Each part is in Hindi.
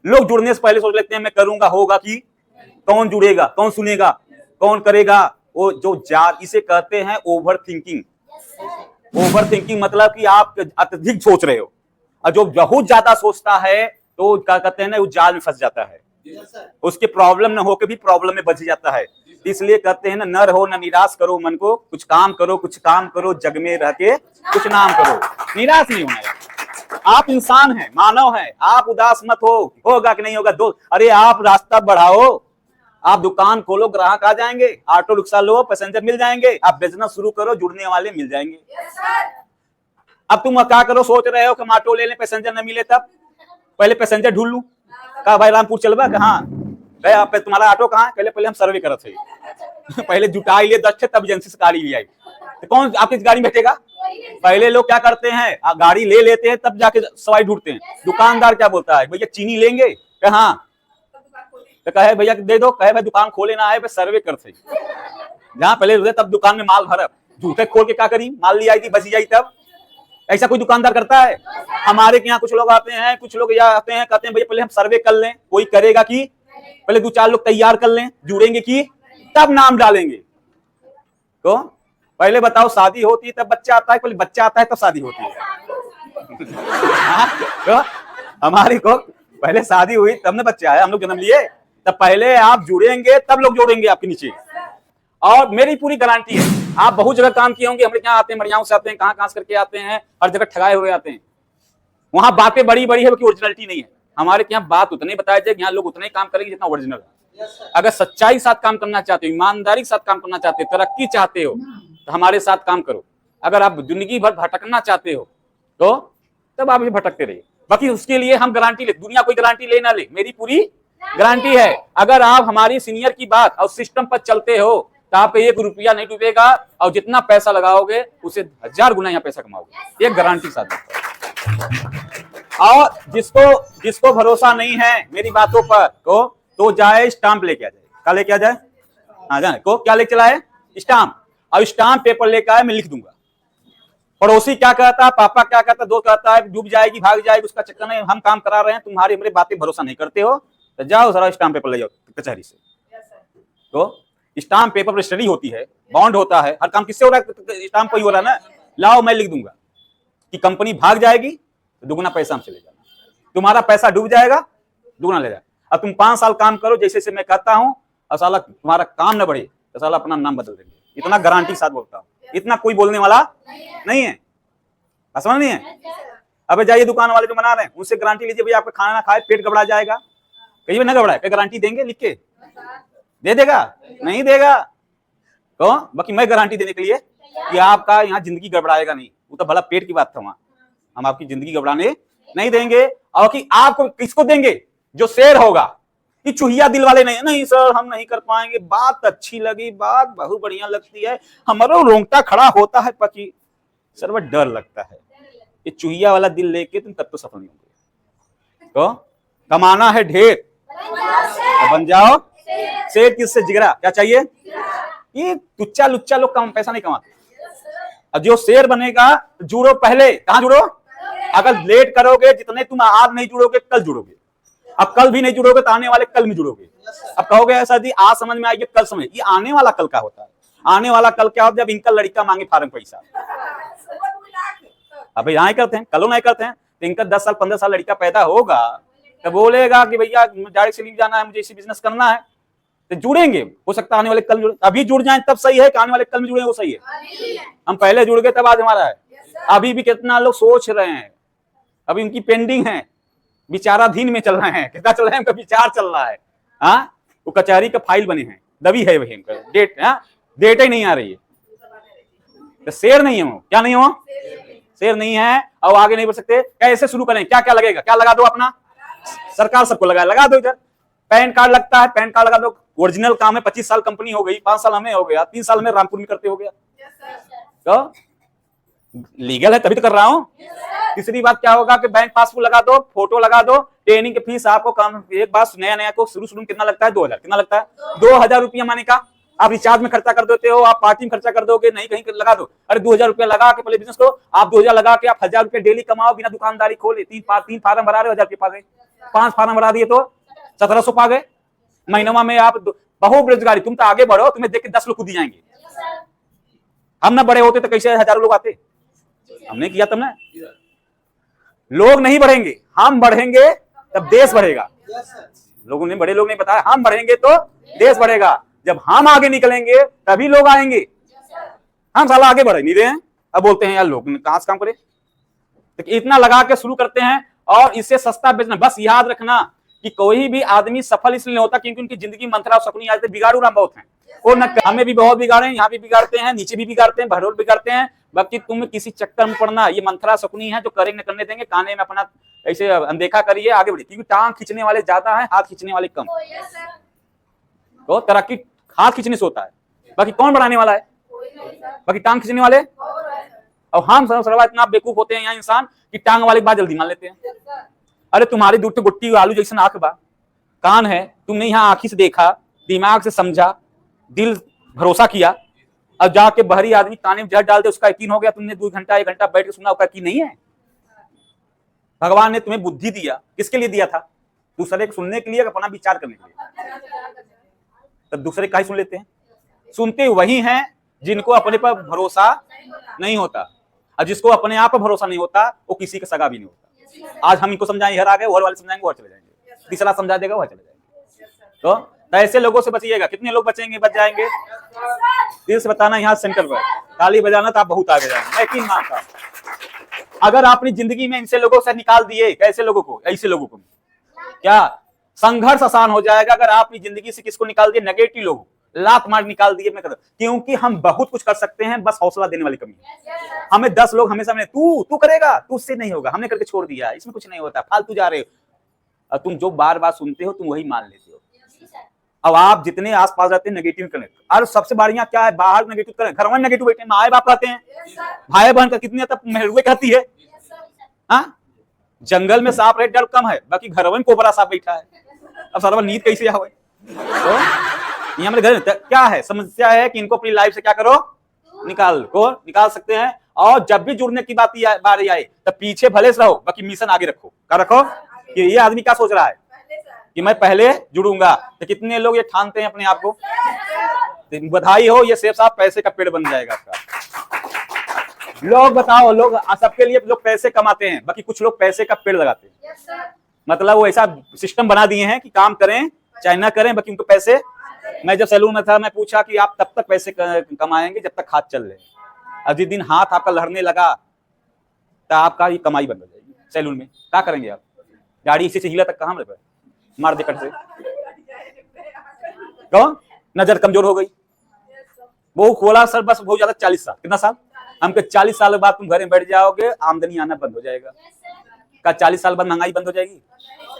लोग जुड़ने से पहले सोच लेते हैं मैं करूंगा, होगा कि कौन जुड़ेगा, कौन सुनेगा, कौन करेगा, वो जो जाल, इसे कहते हैं ओवर थिंकिंग। ओवर थिंकिंग मतलब कि आप अत्यधिक सोच रहे हो, और जो बहुत ज्यादा सोचता है तो क्या कहते हैं ना, वो जाल में फंस जाता है, उसके प्रॉब्लम न होकर भी प्रॉब्लम में बच जाता है। इसलिए कहते हैं ना, न रहो न निराश करो मन को, कुछ काम करो, कुछ काम करो, जग में रह के कुछ नाम करो, निराश नहीं होना है। आप इंसान हैं, मानव हैं, आप उदास मत हो, होगा कि नहीं होगा दो, अरे आप रास्ता बढ़ाओ, आप दुकान खोलो, ग्राहक आ जाएंगे, ऑटो रिक्शा लो, पैसेंजर मिल जाएंगे, आप बिजनेस शुरू करो, जुड़ने वाले मिल जाएंगे। अब तुम क्या करो, सोच रहे हो कि ऑटो ले लें, पैसेंजर न मिले, तब पहले पैसेंजर ढूंढ लूं, कहा भाई रामपुर चलबा, कहा भाई आप तुम्हारा ऑटो कहाँ है, पहले हम सर्वे करत थे पहले जुटाई लिए 10 थे, तब एजेंसी से गाड़ी ले आई, तो कौन आपकी गाड़ी में बैठेगा। पहले लोग क्या करते हैं, गाड़ी ले लेते हैं, तब जाके सवाई ढूंढते हैं। दुकानदार क्या बोलता है, भैया चीनी लेंगे, कहा तो कहे भैया दे दो, कहे भाई दुकान खोले ना है, सर्वे करते जहां पहले तब दुकान में माल भरब, जूते खोल के क्या करी, माल ले आई थी, बची जाई तब। ऐसा कोई दुकानदार करता है। हमारे यहाँ कुछ लोग आते हैं, कुछ लोग यहाँ आते हैं, कहते हैं भैया पहले हम सर्वे कर लें, कोई करेगा कि पहले 2-4 लोग तैयार कर लें, जुड़ेंगे कि तब नाम डालेंगे। तो पहले बताओ, शादी होती है तब बच्चा आता है, पहले बच्चा आता है तब शादी होती है तो हमारी को पहले शादी हुई तब ना बच्चा आया, हम लोग जन्म लिए, तब पहले आप जुड़ेंगे तब लोग जोड़ेंगे आपके नीचे। और मेरी पूरी गारंटी है, आप बहुत जगह काम किए होंगे, हमारे यहाँ आते हैं, मरियाओं से आते हैं, कहाँ से करके आते हैं, हर जगह ठगाए हुए आते हैं। वहां बातें बड़ी बड़ी है कि ओरिजिनलिटी नहीं है। हमारे यहाँ बात उतने बताया जाए, यहाँ लोग उतने काम करेंगे जितना ओरिजिनल है। अगर सच्चाई के साथ काम करना चाहते हो, ईमानदारी के साथ काम करना चाहते हो, तरक्की चाहते हो, तो हमारे साथ काम करो। अगर आप जिंदगी भर भटकना चाहते हो तो तब आप भटकते रहिए। बाकी उसके लिए हम गारंटी ले, दुनिया कोई गारंटी ले ना ले, मेरी पूरी गारंटी है। अगर आप हमारी सीनियर की बात और सिस्टम पर चलते हो तो आप 1 रुपया नहीं डूबेगा, और जितना पैसा लगाओगे उसे 1000 गुना यहाँ पैसा कमाओगे, ये गारंटी साथ। और जिसको भरोसा नहीं है मेरी बातों पर को, तो जाए स्टाम्प लेके आ जाए। क्या लेके आ जाए, हाँ जाए को क्या लेके चला है, स्टाम्प। और स्टाम्प पेपर लेकर आए, मैं लिख दूंगा। पड़ोसी क्या कहता है, पापा क्या कहता है, दोस्त कहता है डूब जाएगी, भाग जाएगी, उसका चक्कर नहीं, हम काम करा रहे हैं, तुम्हारी हमारी बातें भरोसा नहीं करते हो, तो जाओ सारा स्टाम्प पेपर ले जाओ कचहरी से। तो स्टाम्प पेपर पर स्टडी होती है, बॉन्ड होता है, हर काम किससे हो रहा है, स्टाम्प पर ही हो रहा है ना। लाओ मैं लिख दूंगा कि कंपनी भाग जाएगी तो दुगुना पैसा हम चले जाना, तुम्हारा पैसा डूब जाएगा दुगुना ले जाए। अब तुम 5 साल काम करो जैसे से मैं कहता हूं, और साला तुम्हारा काम न बढ़े तो साला अपना नाम बदल देंगे, इतना गारंटी साथ बोलता हूं। इतना कोई बोलने वाला नहीं है, समझ नहीं है। अब जाइए दुकान वाले जो बना रहे हैं उनसे गारंटी लीजिए, भैया आपका खाना ना खाए पेट घबरा जाएगा, कहीं ना घबराए, क्या गारंटी देंगे, लिख के दे देगा, नहीं देगा। तो बाकी मैं गारंटी देने के लिए कि आपका यहाँ जिंदगी गड़बड़ाएगा नहीं, वो तो भला पेट की बात था, वहां हम आपकी जिंदगी गड़बड़ाने नहीं देंगे। और कि आपको किसको देंगे, जो शेर होगा, कि चुहिया दिल वाले नहीं, नहीं सर हम नहीं कर पाएंगे, बात अच्छी लगी, बात बहुत बढ़िया लगती है, हमारा रोंगटा खड़ा होता है, पकी सर वो डर लगता है, ये चुहिया वाला दिल लेके तुम तब तो सफल नहीं होंगे। तो कमाना है ढेर तो बन जाओ शेर। किससे, जिगरा, क्या चाहिए। ये तुच्चा लुच्चा लोग कम पैसा नहीं कमाते, अब जो शेर बनेगा जुड़ो, पहले कहां जुड़ो, अगर लेट करोगे, जितने तुम आज नहीं जुड़ोगे कल जुड़ोगे, अब कल भी नहीं जुड़ोगे तो आने वाले कल में जुड़ोगे। अब कहोगे ऐसा जी आज समझ में आएगी कल समझ, ये आने वाला कल का होता है। आने वाला कल क्या होता है, जब इनका लड़का मांगे फार्म पैसा, अब यहाँ करते हैं, कलो नहीं करते हैं, तो इनका 10 साल 15 साल लड़का पैदा होगा तो बोलेगा कि भैया डायरेक्ट से लीव जाना है, मुझे इसी बिजनेस करना है, तो जुड़ेंगे। हो सकता है आने वाले कल जुड़े, अभी जुड़ जाए तब सही है कि आने वाले कल में जुड़े वो सही है। हम पहले जुड़ गए तब आज हमारा है। अभी भी कितना लोग सोच रहे हैं, अभी उनकी पेंडिंग है, विचाराधीन में चल रहे हैं, कितना चल रहे हैं, उनका विचार चल रहा है। हाँ वो कचहरी का फाइल बने हैं, दबी है वही डेट, डेट ही नहीं आ रही है, तो शेर नहीं है वो, क्या नहीं हो, शेर नहीं है, और आगे नहीं बढ़ सकते। कैसे शुरू करें, क्या क्या लगेगा, क्या लगा दो अपना, सरकार सबको लगा दो। इधर पैन कार्ड लगता है, पैन कार्ड लगा दो, ओरिजिनल काम है, 25 साल कंपनी हो गई, 5 साल हमें हो गया, 3 साल में रामपुर में करते हो गया, तो लीगल है तभी तो कर रहा हूं। तीसरी बात क्या होगा कि बैंक पासबुक लगा दो, फोटो लगा दो, ट्रेनिंग की फीस आपको कम, एक बात नया को शुरू में कितना लगता है, 2000, कितना लगता है, 2000 रुपया माने का आप रिचार्ज में खर्चा कर देते हो, आप पार्टी में खर्चा कर दोगे, नहीं कहीं लगा दो। अरे 2000 रुपया लगा के पहले बिजनेस करो, आप 2000 लगा के आप 1000 रुपया डेली कमाओ, बिना दुकानदारी खोले, 3 फार्म भरा रहे हो, 1000 रुपये पा गए, 5 फार्म बढ़ा दिए तो 1700 पा गए। महीनों में आप बहु बेरोजगारी, तुम तो आगे बढ़ो, तुम्हें देख के 10 लोग कूद जाएंगे। हम ना बड़े होते तो कैसे हजारों लोग आते, हमने किया तब ना। लोग नहीं बढ़ेंगे, हम बढ़ेंगे तब देश बढ़ेगा। लोगों ने, बड़े लोग नहीं बताया, हम बढ़ेंगे तो देश बढ़ेगा। जब हम आगे निकलेंगे तभी लोग आएंगे। हम साला आगे बढ़ नहीं रहे हैं, अब बोलते हैं यार लोग कहां से काम करे। तो इतना लगा के शुरू करते हैं और इससे सस्ता बेचना। बस याद रखना कि कोई भी आदमी सफल इसलिए नहीं होता क्योंकि उनकी जिंदगी मंथरा शकुनी आते, बिगाड़ू राम बहुत हैं। और न हमें भी बहुत बिगाड़े, यहाँ भी बिगाड़ते हैं, नीचे भी बिगाड़ते हैं, भरोल बिगाड़ते हैं। बाकी तुम किसी चक्कर में पड़ना, ये मंथरा शकुनी है जो करेंगे करने देंगे, काने में अपना ऐसे अनदेखा करिए, आगे बढ़िए। क्योंकि टांग खींचने वाले ज्यादा है, हाथ खींचने वाले कम। तो तरक्की हाथ खींचने से होता है, बाकी कौन बढ़ाने वाला है, बाकी टांग खींचने वाले। और हम सर्वा इतना बेवकूफ होते हैं यहाँ इंसान कि टांग वाले की बात जल्दी मान लेते हैं। अरे तुम्हारी दूर तो गुट्टी आलू जैसा आंख बा, कान है, तुमने यहाँ आंखी से देखा, दिमाग से समझा, दिल भरोसा किया, अब जाके बहरी आदमी काने में जहर डाल दे उसका यकीन हो गया, तुमने 2 घंटा 1 घंटा बैठ के सुना, उसका यकीन नहीं है। भगवान ने तुम्हें बुद्धि दिया, किसके लिए दिया था? दूसरे को सुनने के लिए, अपना विचार करने के लिए। तब दूसरे का ही सुन लेते हैं। सुनते वही हैं जिनको अपने पर भरोसा नहीं होता, और जिसको अपने आप पर भरोसा नहीं होता वो किसी का सगा भी नहीं होता। आज हम इनको समझाएंगे, हर आ गए, और वाले समझाएंगे, और चले जाएंगे, तीसरा समझा देगा, वह चले जाएंगे। तो ऐसे लोगों से बचिएगा। कितने लोग बचेंगे, बच जाएंगे? दिल से बताना, यहाँ सेंटर पर ताली बजाना तो आप बहुत आगे जाएंगे, यकीन मानता। अगर आपने जिंदगी में इनसे लोगों से निकाल दिए, कैसे लोगों को, ऐसे लोगों को, क्या संघर्ष आसान हो जाएगा। अगर आप अपनी जिंदगी से किसको निकाल दिए, नेगेटिव लोग, लात मार निकाल दिए अपने कदम, क्योंकि हम बहुत कुछ कर सकते हैं, बस हौसला देने वाली कमी है। हमें 10 लोग हमेशा तू करेगा, तू उससे नहीं होगा, हमने करके छोड़ दिया, इसमें कुछ नहीं होता, फालतू जा रहे हो। और तुम जो बार बार सुनते हो तुम वही मान लेते हो। अब आप जितने आसपास रहते हैं नेगेटिव करें, और सबसे बढ़िया क्या है, बाहर नेगेटिव करें, घर में नेगेटिव बैठे, माए बाप कहते हैं, भाई बहन का कितनी तब मेहरुए कहती है। हाँ, जंगल में सांप रहे डर कम है, बाकी घर में कोबरा सांप बैठा है। अब सारा नींद कैसे आवे? तो ये हमारे घर में क्या है, समस्या है कि इनको अपनी लाइफ से क्या करो, निकाल सकते हैं। और जब भी जुड़ने की बारी आए तब पीछे भले से रहो, बाकी मिशन आगे रखो। क्या रखो कि ये आदमी क्या सोच रहा है कि मैं पहले जुड़ूंगा। तो कितने लोग ये ठानते हैं अपने आप को? तो बधाई हो, ये सेब साहब पैसे का पेड़ बन जाएगा आपका। लोग बताओ, लोग सबके लिए लोग पैसे कमाते हैं, बाकी कुछ लोग पैसे का पेड़ लगाते हैं। मतलब वो ऐसा सिस्टम बना दिए हैं कि काम करें चाहे ना करें, बाकी उनको पैसे। मैं जब सैलून में था, मैं पूछा कि आप तब तक पैसे कमाएंगे जब तक हाथ चल रहे। और जिस दिन हाथ आपका लहरने लगा तो आपका ये कमाई बंद हो जाएगी। सैलून में क्या करेंगे आप? गाड़ी इसी से हिला तक कहाँ मार दे कट से, तो नजर कमजोर हो गई। वो खोला सर, बस बहुत ज्यादा 40 साल, कितना साल? हमके 40 साल बाद तुम घर में बैठ जाओगे, आमदनी आना बंद हो जाएगा। का 40 साल बाद महंगाई बंद हो जाएगी,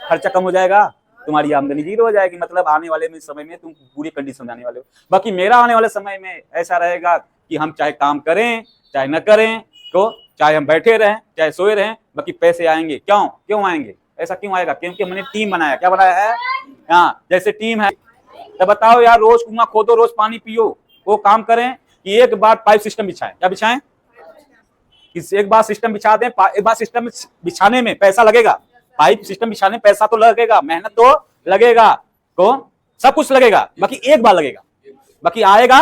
खर्चा कम हो जाएगा, तुम्हारी आमदनी जीरो हो जाएगी। मतलब आने वाले में समय में तुम पूरी कंडीशन में आने वाले हो। बाकी मेरा आने वाले समय में ऐसा रहेगा कि हम चाहे काम करें चाहे न करें, तो चाहे हम बैठे रहें चाहे सोए रहें, बाकी पैसे आएंगे। क्यों आएंगे? ऐसा क्यों आएगा? क्योंकि हमने टीम बनाया। क्या बनाया है? हाँ, जैसे टीम है। तो बताओ यार, रोज कुआं खोदो, रोज पानी पियो, वो काम करें कि एक बार पाइप सिस्टम बिछाएं। क्या बिछाएं? एक बार सिस्टम बिछा दें। एक बार सिस्टम बिछाने में पैसा लगेगा, पाइप सिस्टम बिछाने में पैसा तो लगेगा, मेहनत तो लगेगा, तो सब कुछ लगेगा, बाकी एक बार लगेगा, बाकी आएगा।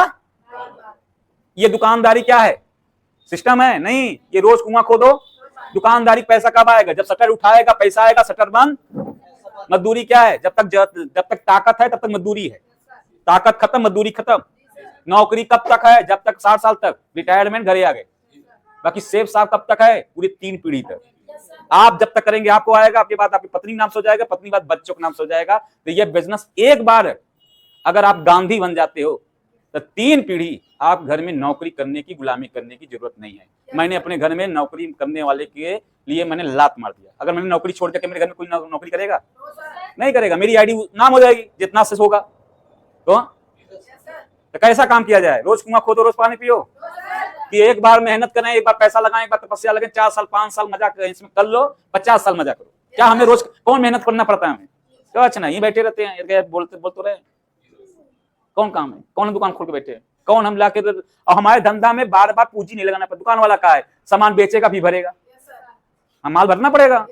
ये दुकानदारी क्या है? सिस्टम है? नहीं, ये रोज कुआं खोदो। दुकानदारी पैसा कब आएगा? जब शटर उठाएगा पैसा आएगा, शटर बंद। मजदूरी क्या है? जब तक ताकत है तब तक मजदूरी है, ताकत खत्म मजदूरी खत्म। नौकरी कब तक है? जब तक 60 साल तक, रिटायरमेंट घरे आ गए। बाकी सेब साहब कब तक है? पूरी 3 पीढ़ी तक। आप जब तक करेंगे आपको आएगा, आपके बाद आपकी पत्नी नाम से हो जाएगा, पत्नी बाद बच्चों के नाम से हो जाएगा। तो ये बिजनेस एक बार अगर आप गांधी बन जाते हो तो 3 पीढ़ी आप घर में नौकरी करने की, गुलामी करने की जरूरत नहीं है। मैंने अपने घर में नौकरी करने वाले के लिए मैंने लात मार दिया। अगर मैंने नौकरी छोड़ के मेरे घर में कोई नौकरी करेगा? नहीं करेगा। मेरी आईडी नाम हो जाएगी जितना से होगा। तो कैसा काम किया जाए? रोज कुआं खोदो, रोज पानी पियो, कि एक बार मेहनत करें, एक बार पैसा लगाएं, एक बार तपस्या लगे, 4 साल 5 साल मजा करें, इसमें कर लो, 50 साल मजा करो। क्या हमें रोज कौन मेहनत करना पड़ता है? हमें तो अच्छा नहीं, बैठे रहते हैं, बोलते रहे। कौन काम है? कौन दुकान खोल के बैठे हैं? कौन हम लाके? और हमारे धंधा में बार बार पूंजी नहीं लगाना पड़ता। दुकान वाला का है, सामान बेचेगा भी भरेगा, हम माल भरना पड़ेगा।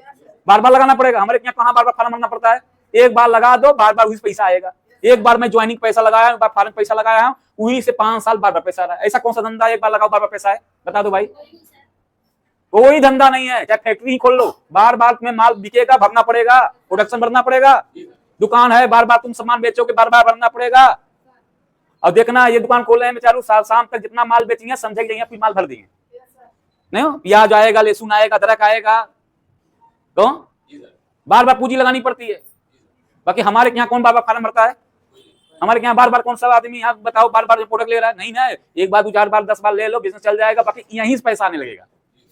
बार बार लगाना पड़ेगा। हमारे यहाँ कहाँ बार बार फार्म भरना पड़ता है, एक बार लगा दो, बार बार उसी पैसा आएगा। एक बार मैं ज्वाइनिंग पैसा लगाया, एक बार फार्म पैसा लगाया हूँ, वही से 5 साल बार बार पैसा आ रहा है। ऐसा कौन सा धंधा एक बार लगाओ बार बार पैसा है, बता दो भाई। कोई धंधा नहीं है, चाहे फैक्ट्री ही खोल लो, बार बार तुम्हें माल बिकेगा, भरना पड़ेगा, प्रोडक्शन भरना पड़ेगा। दुकान है, बार बार तुम सामान बेचोगे, बार बार भरना पड़ेगा। और देखना ये दुकान खोल रहे हैं बेचारू, शाम तक जितना माल बेचेंगे समझे जाइए फिर माल भर देंगे। नहीं, प्याज आएगा, लहसुन आएगा, अदरक आएगा, तो बार बार पूंजी लगानी पड़ती है। बाकी हमारे यहाँ कौन बार बार फार्म भरता है? हमारे यहाँ बार बार कौन सा आदमी यहाँ बताओ बार बार प्रोडक्ट ले रहा है? नहीं ना, एक बार 2 4 बार 10 बार ले लो, बिजनेस चल जाएगा, बाकी यहीं से पैसा आने लगेगा।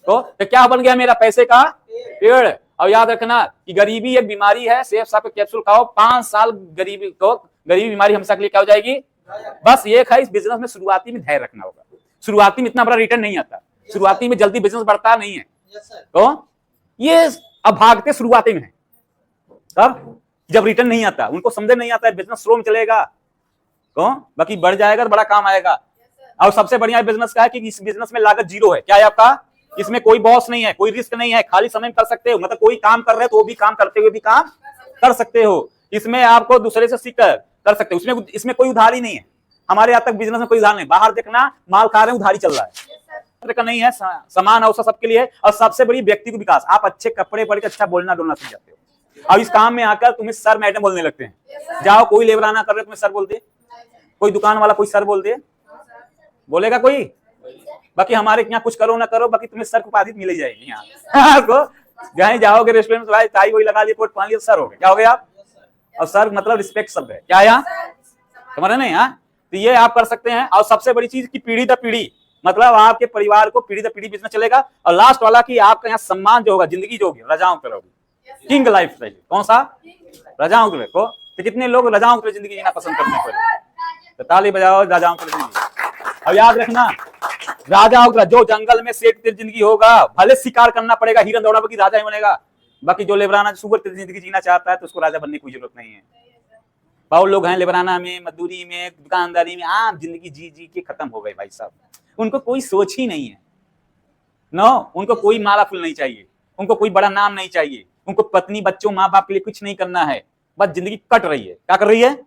तो क्या बन गया मेरा? पैसे का पेड़। और याद रखना कि गरीबी एक बीमारी है, सेफ साहब कैप्सूल खाओ, 5 साल गरीबी बीमारी हमेशा के लिए क्या हो जाएगी? बस एक है, इस बिजनेस में शुरुआती में धैर्य रखना होगा। शुरुआती में इतना बड़ा रिटर्न नहीं आता, शुरुआती में जल्दी बिजनेस बढ़ता नहीं है। तो ये अब भागते शुरुआती में है, तब जब रिटर्न नहीं आता, उनको समझ नहीं आता है बिजनेस स्लो में चलेगा, तो बाकी बढ़ जाएगा तो बड़ा काम आएगा। और सबसे बढ़िया बिजनेस का है कि इस बिजनेस में लागत 0 है। क्या है आपका? इसमें कोई बॉस नहीं है, कोई रिस्क नहीं है, खाली समय में कर सकते हो। मतलब कोई काम कर रहे हो तो वो भी काम करते हुए भी काम कर सकते हो। इसमें आपको दूसरे से सीख कर सकते हो। इसमें कोई उधारी नहीं है। हमारे यहाँ तक बिजनेस में कोई उधार नहीं। बाहर देखना माल खा रहे हैं, उधारी चल रहा है, का नहीं है। समान अवसर सबके लिए। और सबसे बड़ी व्यक्ति को विकास, आप अच्छे कपड़े पहन के अच्छा बोलना डोलना सीख जाते हो। और इस काम में आकर तुम्हें सर मैडम बोलने लगते हैं। जाओ, कोई लेबराना कर रहे तुम्हें सर बोल दे, कोई दुकान वाला कोई सर बोल दे, बोलेगा कोई? बाकी हमारे यहाँ कुछ करो ना करो, बाकी तुम्हें सर को उपाधि मिल ही जाएगी यहाँ। जहाँ जाओगे रेस्टोरेंट में, टाई वही लगा लिया, कोट पहन लिया, सर हो गए। क्या हो गया आप? और सर मतलब रिस्पेक्ट शब्द है। क्या यहाँ समझ नहीं? हाँ, तो ये आप कर सकते हैं। और सबसे बड़ी चीज की पीढ़ी दर पीढ़ी, मतलब आपके परिवार को पीढ़ी दर पीढ़ी बिजनेस चलेगा। और लास्ट वाला कि आपका यहाँ सम्मान जो होगा, जिंदगी जो होगी रजाओं की होगी, किंग लाइफ स्टाइल। कौन सा? रजाओं के को। तो कितने लोग रजाओं की जिंदगी जीना पसंद करते हैं? तो ताली बजाओ राजाओं की जिंदगी। और याद रखना, राजाओं का जो जंगल में शेर की जिंदगी होगा, भले शिकार करना पड़ेगा, हिरन दौड़ा बाकी राजा ही बनेगा। बाकी जो लेबराना सुगर की जिंदगी जीना चाहता है तो उसको राजा बनने की कोई जरूरत नहीं है। बहुत लोग हैं लेबराना में, मजदूरी में, दुकानदारी में, आम जिंदगी जी जी के खत्म हो गए भाई साहब। उनको कोई सोच ही नहीं है। नो, उनको कोई माला फूल नहीं चाहिए, उनको कोई बड़ा नाम नहीं चाहिए, उनको पत्नी बच्चों माँ बाप के लिए कुछ नहीं करना है, बस जिंदगी कट रही है। क्या कर रही है?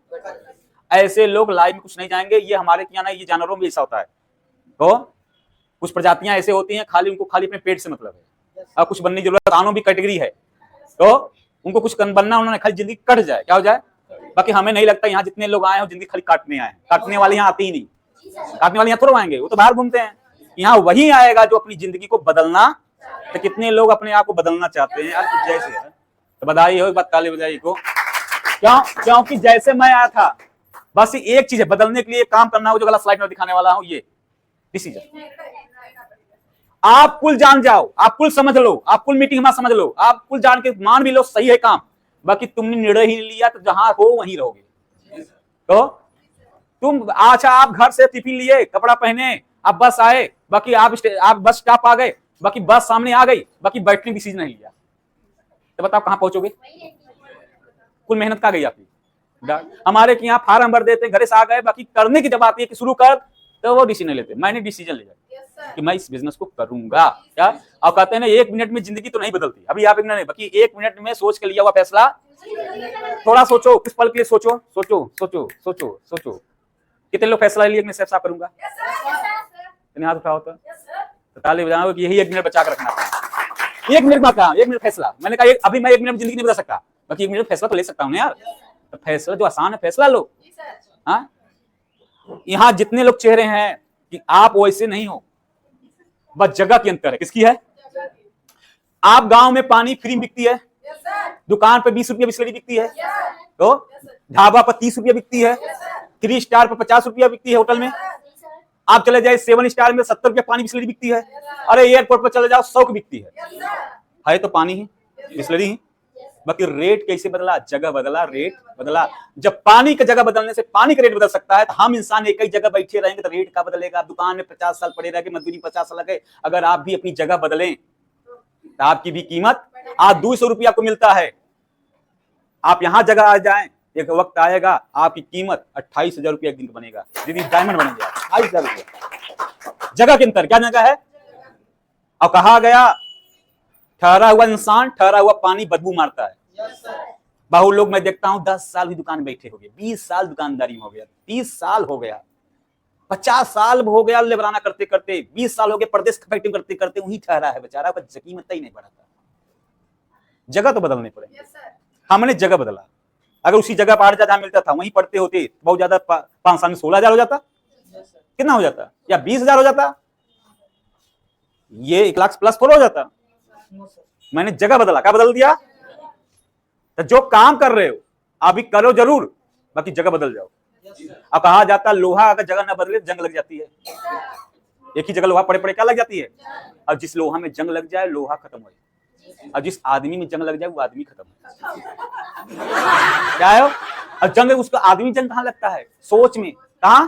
ऐसे लोग लाइफ में कुछ नहीं जाएंगे। ये हमारे यहाँ नहीं, ये जानवरों में ऐसा होता है। तो कुछ प्रजातियां ऐसे होती हैं, खाली उनको खाली अपने पेट से मतलब है, और कुछ बनने की जरूरत। कानों भी कैटेगरी है, तो उनको कुछ बनना, उन्होंने खाली जिंदगी कट जाए, क्या हो जाए। बाकी हमें नहीं लगता यहाँ जितने लोग आए हो जिंदगी खाली काटने आए। काटने वाले यहाँ आते ही नहीं, काटने वाले यहाँ थोड़ा आएंगे, वो तो बाहर घूमते हैं। यहाँ वही आएगा जो अपनी जिंदगी को बदलना। तो कितने लोग अपने आप को बदलना चाहते हैं यार? कुछ जैसे है तो बधाई हो, एक बात ताली बजाई को। क्यों? क्योंकि जैसे मैं आया था, बस एक चीज है, बदलने के लिए काम करना हो, जो गला स्लाइड में दिखाने वाला हूं, ये डिसीजन। आप कुल जान जाओ, आप कुल समझ लो, आप कुल मीटिंग समझ लो, आप कुल जान के मान भी लो सही है काम, बाकी तुमने निर्णय ही लिया तो जहां हो वहीं रहोगे। तो तुम अच्छा, आप घर से टिफिन लिए, कपड़ा पहने, आप बस आए, बाकी आप बस स्टॉप आ गए, बाकी बस सामने आ गई, बाकी बैठने की डिसीजन नहीं लिया, तो बताओ कहां पहुंचोगे? कुल मेहनत कहां गई आपकी? हमारे यहाँ फार्म भर देते, घर से आ गए, बाकी करने की जब आती है कि शुरू कर, तो वो डिसीजन लेते। मैंने डिसीजन लिया कि मैं इस बिजनेस को करूंगा। क्या? और कहते हैं ना 1 मिनट में जिंदगी तो नहीं बदलती। अभी आप 1 मिनट नहीं, बाकी 1 मिनट में सोच के लिया हुआ फैसला। थोड़ा सोचो, कुछ पल के लिए सोचो, सोचो सोचो सोचो सोचो। कितने लोग फैसला लिए मैं साफ करूंगा? हाथ उठाओ तो ताली बजाओ कि यही 1 मिनट बचा कर रखना था। 1 मिनट में कहा, 1 मिनट फैसला। मैंने कहा अभी मैं 1 मिनट में जिंदगी नहीं बदल सकता, बाकी 1 मिनट फैसला तो ले सकता हूँ यार। तो फैसला जो आसान है, फैसला लो। हाँ, यहाँ जितने लोग चेहरे हैं कि आप वैसे नहीं हो, बस जगह की अंतर है। किसकी है? आप गांव में पानी फ्री बिकती है, दुकान पे 20 रुपया बिस्लरी बिकती है, तो ढाबा पर 30 रुपया बिकती है, 3 स्टार पर 50 रुपया बिकती है, होटल में आप चले जाए 7 स्टार में 70 रुपया पानी बिस्लरी बिकती है। अरे एयरपोर्ट पर चले जाओ 100 की बिकती है तो पानी ही बिस्लरी ही। बाकी रेट कैसे बदला? जगह बदला, रेट बदला। जब पानी की जगह बदलने से पानी का रेट बदल सकता है, तो हम इंसान एक ही जगह बैठे रहेंगे तो रेट का बदलेगा। दुकान में 50 साल पड़े रहेंगे, मजदूरी 50 साल लगे। अगर आप भी अपनी जगह बदलें तो आपकी भी कीमत आज 200 रुपया आपको मिलता है। आप यहां जगह आ जाएं, एक वक्त आएगा आपकी कीमत 28,000 रुपया एक दिन का बनेगा। दीदी डायमंड बनेगा 28,000 रुपया। जगह के अंतर, क्या जगह है? और कहा गया ठहरा हुआ इंसान, ठहरा हुआ पानी बदबू मारता है। बहुत लोग मैं देखता हूं 10 साल भी दुकान में बैठे हो गए, 20 साल दुकानदारी में हो गया, 30 साल हो गया, 50 साल हो गया लेबराना करते करते, 20 साल हो गए परदेश फैक्ट्री करते करते, वहीं ठहरा है बेचारा, कीमत ही नहीं बढ़ाता। जगह तो बदलने पड़े। हमने जगह बदला। अगर उसी जगह पर 8,000 मिलता था, वहीं पढ़ते होते, बहुत ज्यादा 5 साल में 16,000 हो जाता, कितना हो जाता, या 20,000 हो जाता, ये 1 लाख प्लस थोड़ा हो जाता। मैंने जगह बदला। क्या बदल दिया? तो जो काम कर रहे हो अभी करो जरूर, बाकी जगह बदल जाओ। अब कहा जाता लोहा अगर जगह ना बदले जंग लग जाती है। एक ही जगह लोहा पड़े पड़े क्या लग जाती है? और जिस लोहा में जंग लग जाए लोहा खत्म हो जाए, और जिस आदमी में जंग लग जाए वो आदमी खत्म हो जाए। क्या है? अब जंग उसका आदमी जंग कहां लगता है? सोच में। कहां?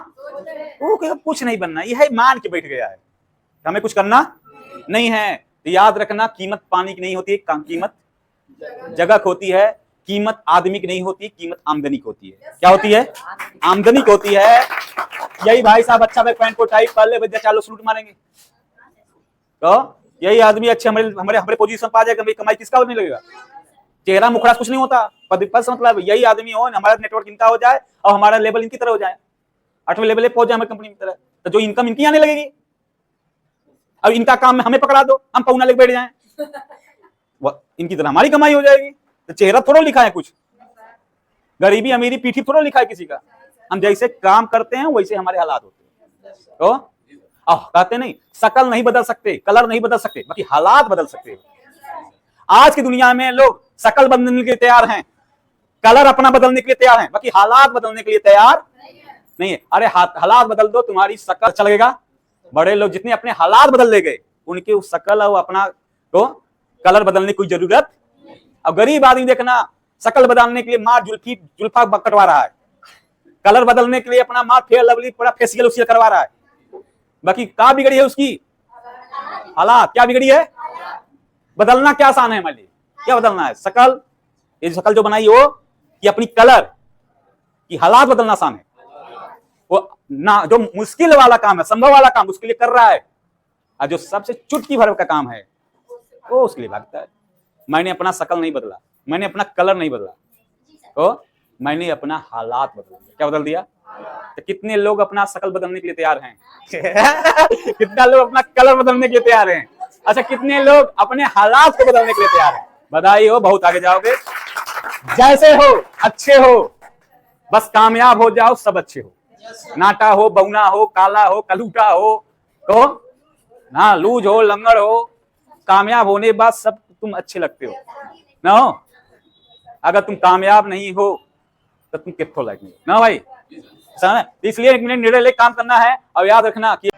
वो कुछ नहीं बनना, यह मान के बैठ गया है, हमें कुछ करना नहीं है। तो याद रखना, कीमत पानी की नहीं होती, कीमत जगह की होती है। कीमत आदमी की नहीं होती, कीमत आमदनी की होती है। क्या होती है? आमदनी की होती है। यही भाई साहब अच्छा पैंट को टाइट कर ले, भैया चालो सलूट मारेंगे, तो यही आदमी अच्छे हमारे पोजीशन पर आ जाएगा, कमाई किसका नहीं लगेगा? चेहरा मुखड़ा कुछ नहीं होता, पद से मतलब यही आदमी हो, हमारा नेटवर्क इनका हो जाए और हमारा लेवल इनकी तरह हो जाए, 8वें लेवल पे पहुंच जाए हमारी कंपनी की तरह, तो जो इनकम इनकी आने लगेगी। अब इनका काम हमें पकड़ा दो, हम पौना लेके बैठ जाए, इनकी तरह हमारी कमाई हो जाएगी। तो चेहरा थोड़ा लिखा है कुछ, गरीबी अमीरी पीठी थोड़ा लिखा है किसी का। हम जैसे काम करते हैं वैसे हमारे हालात होते हैं। तो कहते नहीं, शकल नहीं बदल सकते, कलर नहीं बदल सकते, बाकी हालात बदल सकते हैं। आज की दुनिया में लोग शकल बदलने के लिए तैयार हैं, कलर अपना बदलने के लिए तैयार हैं, बाकी हालात बदलने के लिए तैयार नहीं है। अरे हालात बदल दो, तुम्हारी शकल अच्छा लगेगा। बड़े लोग जितने अपने हालात बदल ले गए, उनके उस शकल और अपना तो कलर बदलने की कोई जरूरत। अब गरीब आदमी देखना, शकल बदलने के लिए मार जुल्फा कटवा रहा है, कलर बदलने के लिए अपना मार फेयर लवली पूरा फेसियल उसी करवा रहा है, बाकी क्या बिगड़ी है उसकी? हालात। क्या बिगड़ी है? बदलना क्या आसान है हमारे लिए? क्या बदलना है? शकल। ये शकल जो बनाई हो कि अपनी कलर की हालात बदलना आसान है, वो ना जो मुश्किल वाला काम है, संभव वाला काम उसके लिए कर रहा है, और जो सबसे चुटकी भर का काम है वो उसके लिए भागता है। मैंने अपना शकल नहीं बदला, मैंने अपना कलर नहीं बदला, तो मैंने अपना हालात बदल दिया। क्या बदल दिया? तो कितने लोग अपना शकल बदलने के लिए तैयार हैं? कितना लोग अपना कलर बदलने के लिए तैयार हैं? अच्छा, कितने लोग अपने हालात को बदलने के लिए तैयार हैं? बधाई हो, बहुत आगे जाओगे। जैसे हो अच्छे हो, बस कामयाब हो जाओ, सब अच्छे हो। नाटा हो, बौना हो, काला हो, कलूटा हो, तो ना लूज हो, लंगड़ हो, कामयाब होने के बाद सब तुम अच्छे लगते हो ना हो। अगर तुम कामयाब नहीं हो तो तुम कितों लायक नहीं हो ना भाई। इसलिए एक मिनट निर्णय लेकर काम करना है। और याद रखना कि